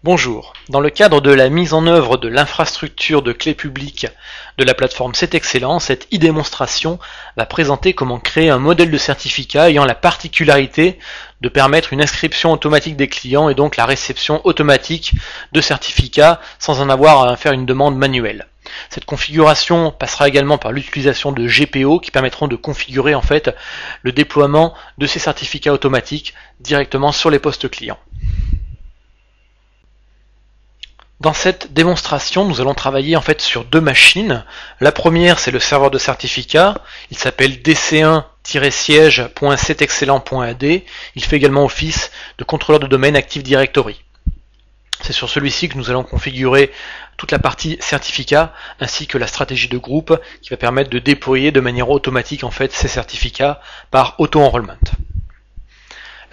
Bonjour, dans le cadre de la mise en œuvre de l'infrastructure de clés publiques de la plateforme C'est Excellent, cette e-démonstration va présenter comment créer un modèle de certificat ayant la particularité de permettre une inscription automatique des clients et donc la réception automatique de certificats sans en avoir à faire une demande manuelle. Cette configuration passera également par l'utilisation de GPO qui permettront de configurer en fait le déploiement de ces certificats automatiques directement sur les postes clients. Dans cette démonstration, nous allons travailler en fait sur deux machines. La première, c'est le serveur de certificat. Il s'appelle dc1-siège.setexcellent.ad. Il fait également office de contrôleur de domaine Active Directory. C'est sur celui-ci que nous allons configurer toute la partie certificat ainsi que la stratégie de groupe qui va permettre de déployer de manière automatique en fait ces certificats par auto-enrollment.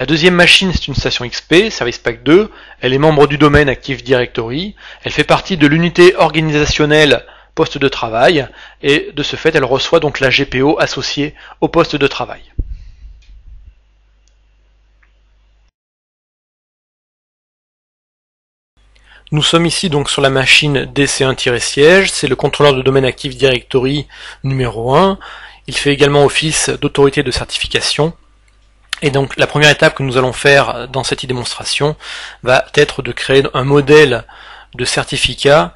La deuxième machine, c'est une station XP, Service Pack 2, elle est membre du domaine Active Directory, elle fait partie de l'unité organisationnelle poste de travail, et de ce fait, elle reçoit donc la GPO associée au poste de travail. Nous sommes ici donc sur la machine DC1-siège, c'est le contrôleur de domaine Active Directory numéro 1, il fait également office d'autorité de certification. Et donc la première étape que nous allons faire dans cette démonstration va être de créer un modèle de certificat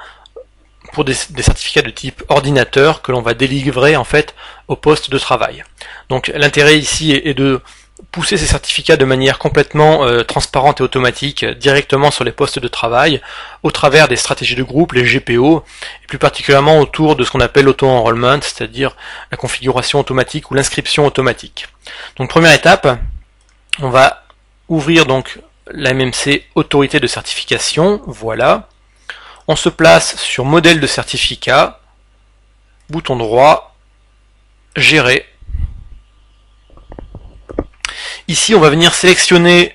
pour des certificats de type ordinateur que l'on va délivrer en fait au poste de travail. Donc l'intérêt ici est de pousser ces certificats de manière complètement transparente et automatique directement sur les postes de travail au travers des stratégies de groupe, les GPO, et plus particulièrement autour de ce qu'on appelle l'auto-enrollment, c'est-à-dire la configuration automatique ou l'inscription automatique. Donc première étape, on va ouvrir donc la MMC autorité de certification, voilà. On se place sur modèle de certificat, bouton droit, gérer. Ici, on va venir sélectionner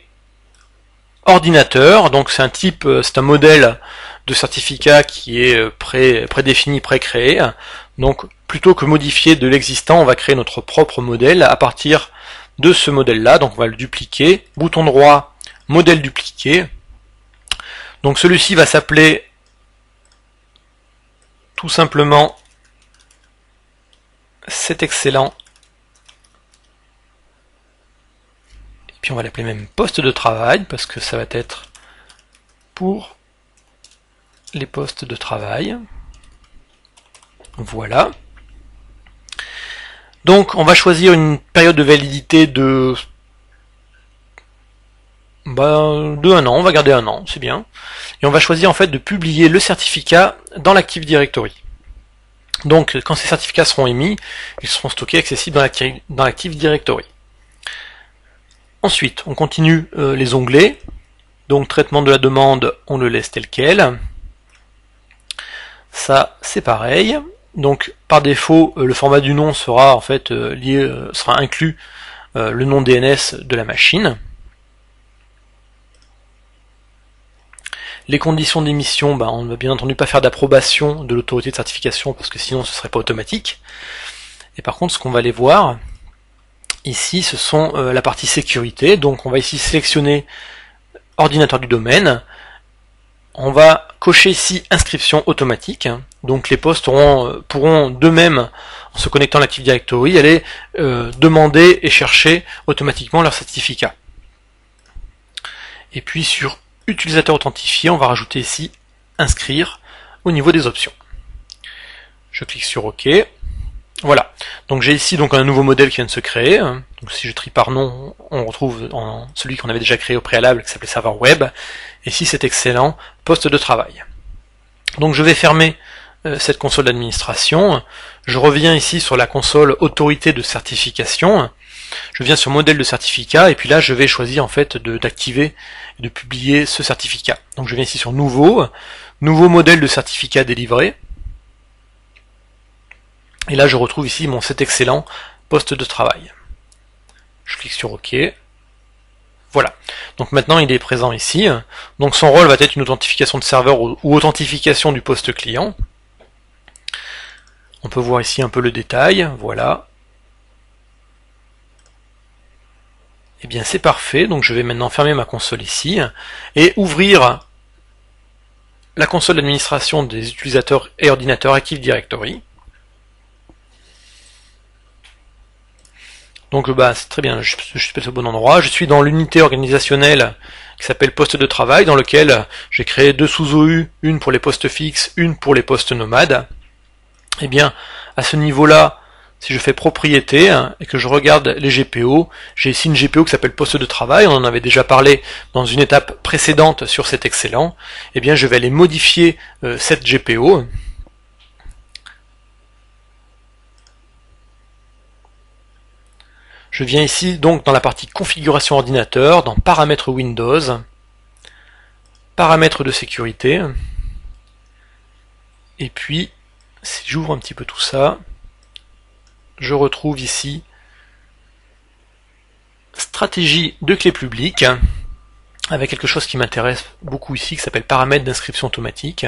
ordinateur, donc c'est un modèle de certificat qui est prédéfini, pré-créé. Donc plutôt que modifier de l'existant, on va créer notre propre modèle à partir de ce modèle-là. Donc on va le dupliquer, bouton droit, modèle dupliqué. Donc celui-ci va s'appeler tout simplement C'est Excellent. Puis on va l'appeler même poste de travail, parce que ça va être pour les postes de travail. Voilà. Donc on va choisir une période de validité de 1 an, on va garder 1 an, c'est bien. Et on va choisir en fait de publier le certificat dans l'Active Directory. Donc quand ces certificats seront émis, ils seront stockés, accessibles dans l'Active Directory. Ensuite, on continue les onglets. Donc traitement de la demande, on le laisse tel quel. Ça, c'est pareil. Donc par défaut, le format du nom sera en fait sera inclus le nom DNS de la machine. Les conditions d'émission, on ne va bien entendu pas faire d'approbation de l'autorité de certification parce que sinon ce serait pas automatique. Et par contre, ce qu'on va aller voir ici, ce sont la partie sécurité. Donc on va ici sélectionner ordinateur du domaine. On va cocher ici inscription automatique. Donc les postes pourront d'eux-mêmes, en se connectant à l'Active Directory, aller demander et chercher automatiquement leur certificat. Et puis sur utilisateur authentifié, on va rajouter ici inscrire au niveau des options. Je clique sur OK. Voilà, donc j'ai ici donc un nouveau modèle qui vient de se créer. Donc si je trie par nom, on retrouve celui qu'on avait déjà créé au préalable qui s'appelait serveur web. Et ici c'est Excellent, poste de travail. Donc je vais fermer cette console d'administration. Je reviens ici sur la console autorité de certification. Je viens sur modèle de certificat et puis là je vais choisir en fait d'activer et de publier ce certificat. Donc je viens ici sur nouveau modèle de certificat délivré. Et là je retrouve ici mon C'est Excellent poste de travail. Je clique sur OK. Voilà. Donc maintenant il est présent ici. Donc son rôle va être une authentification de serveur ou authentification du poste client. On peut voir ici un peu le détail. Voilà. Et bien c'est parfait. Donc je vais maintenant fermer ma console ici et ouvrir la console d'administration des utilisateurs et ordinateurs Active Directory. Donc c'est très bien, je suis au bon endroit. Je suis dans l'unité organisationnelle qui s'appelle poste de travail, dans lequel j'ai créé deux sous-OU, une pour les postes fixes, une pour les postes nomades. Et bien, à ce niveau-là, si je fais propriété et que je regarde les GPO, j'ai ici une GPO qui s'appelle poste de travail, on en avait déjà parlé dans une étape précédente sur cet excellent. Et bien, je vais aller modifier cette GPO. Je viens ici donc dans la partie configuration ordinateur, dans paramètres Windows, paramètres de sécurité, et puis si j'ouvre un petit peu tout ça, je retrouve ici stratégie de clé publique, avec quelque chose qui m'intéresse beaucoup ici, qui s'appelle paramètres d'inscription automatique.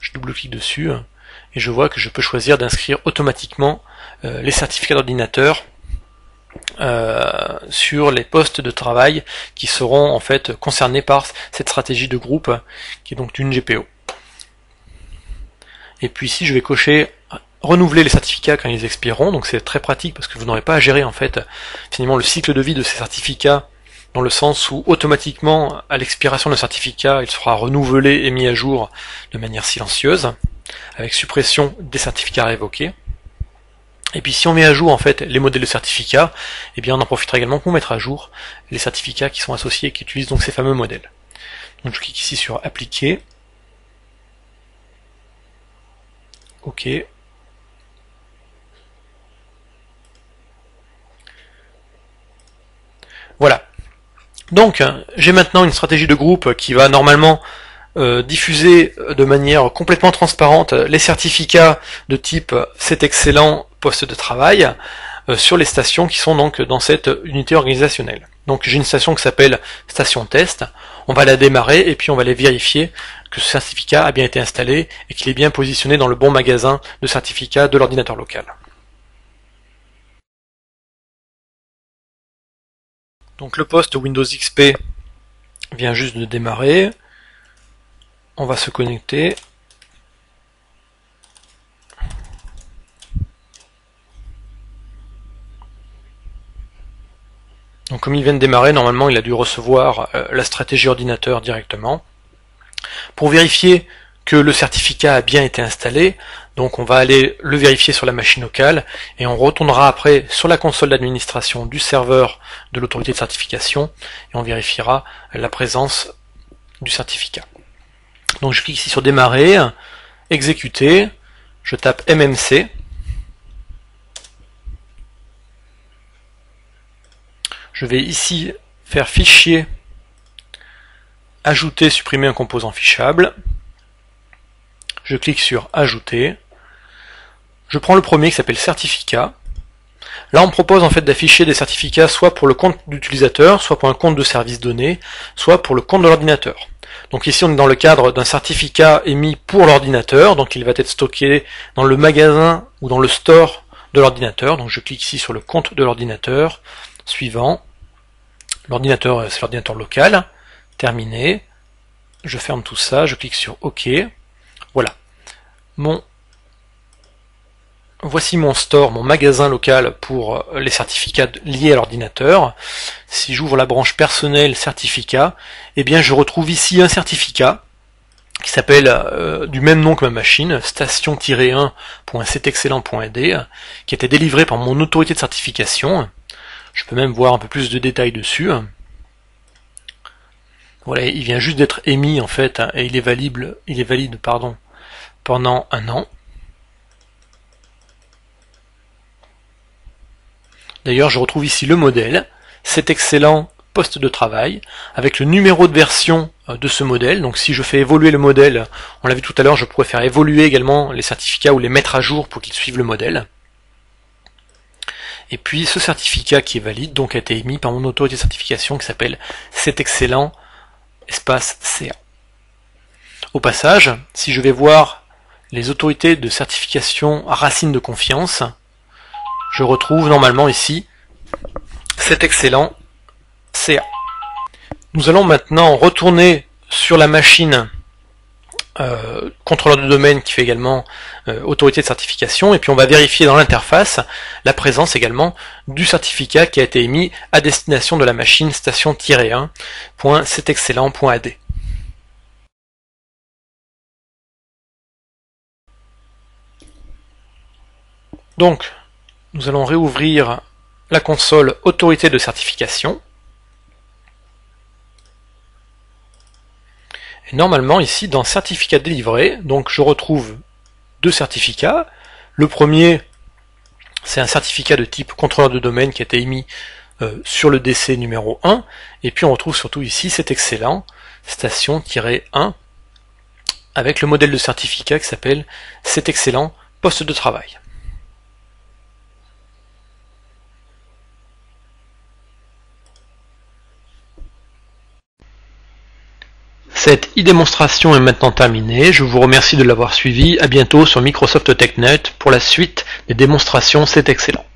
Je double-clique dessus, et je vois que je peux choisir d'inscrire automatiquement les certificats d'ordinateur sur les postes de travail qui seront en fait concernés par cette stratégie de groupe qui est donc d'une GPO. Et puis ici je vais cocher renouveler les certificats quand ils expireront, donc c'est très pratique parce que vous n'aurez pas à gérer en fait finalement le cycle de vie de ces certificats, dans le sens où automatiquement à l'expiration d'un certificat il sera renouvelé et mis à jour de manière silencieuse avec suppression des certificats révoqués. Et puis si on met à jour en fait les modèles de certificats, eh bien on en profitera également pour mettre à jour les certificats qui sont associés et qui utilisent donc ces fameux modèles. Donc je clique ici sur appliquer. OK. Voilà. Donc j'ai maintenant une stratégie de groupe qui va normalement diffuser de manière complètement transparente les certificats de type c'est excellent poste de travail sur les stations qui sont donc dans cette unité organisationnelle. Donc j'ai une station qui s'appelle station test, on va la démarrer et puis on va aller vérifier que ce certificat a bien été installé et qu'il est bien positionné dans le bon magasin de certificats de l'ordinateur local. Donc le poste Windows XP vient juste de démarrer. On va se connecter. Donc comme il vient de démarrer, normalement il a dû recevoir la stratégie ordinateur directement. Pour vérifier que le certificat a bien été installé, donc on va aller le vérifier sur la machine locale et on retournera après sur la console d'administration du serveur de l'autorité de certification et on vérifiera la présence du certificat. Donc je clique ici sur démarrer, exécuter, je tape MMC, je vais ici faire fichier, ajouter, supprimer un composant fichable, je clique sur ajouter, je prends le premier qui s'appelle certificat. Là on me propose en fait d'afficher des certificats soit pour le compte d'utilisateur, soit pour un compte de service donné, soit pour le compte de l'ordinateur. Donc ici on est dans le cadre d'un certificat émis pour l'ordinateur, donc il va être stocké dans le magasin ou dans le store de l'ordinateur. Donc je clique ici sur le compte de l'ordinateur, suivant, l'ordinateur c'est l'ordinateur local, terminé, je ferme tout ça, je clique sur OK, voilà, voici mon store, mon magasin local pour les certificats liés à l'ordinateur. Si j'ouvre la branche personnel certificat, eh bien je retrouve ici un certificat qui s'appelle du même nom que ma machine, station-1.cetexcellent.ed, qui a été délivré par mon autorité de certification. Je peux même voir un peu plus de détails dessus. Voilà, il vient juste d'être émis en fait, et il est valide pendant 1 an. D'ailleurs, je retrouve ici le modèle, cet excellent poste de travail, avec le numéro de version de ce modèle. Donc si je fais évoluer le modèle, on l'a vu tout à l'heure, je pourrais faire évoluer également les certificats ou les mettre à jour pour qu'ils suivent le modèle. Et puis ce certificat qui est valide, donc a été émis par mon autorité de certification qui s'appelle cet excellent espace CA. Au passage, si je vais voir les autorités de certification à racine de confiance, je retrouve normalement ici cet excellent CA. Nous allons maintenant retourner sur la machine contrôleur de domaine qui fait également autorité de certification, et puis on va vérifier dans l'interface la présence également du certificat qui a été émis à destination de la machine station-1.cetexcellent.ad. Donc, nous allons réouvrir la console autorité de certification. Et normalement, ici, dans certificat délivré, donc je retrouve deux certificats. Le premier, c'est un certificat de type contrôleur de domaine qui a été émis sur le DC numéro 1. Et puis on retrouve surtout ici, c'est excellent, station-1, avec le modèle de certificat qui s'appelle c'est excellent poste de travail. Cette e-démonstration est maintenant terminée, je vous remercie de l'avoir suivi, à bientôt sur Microsoft TechNet pour la suite des démonstrations C'est excellent.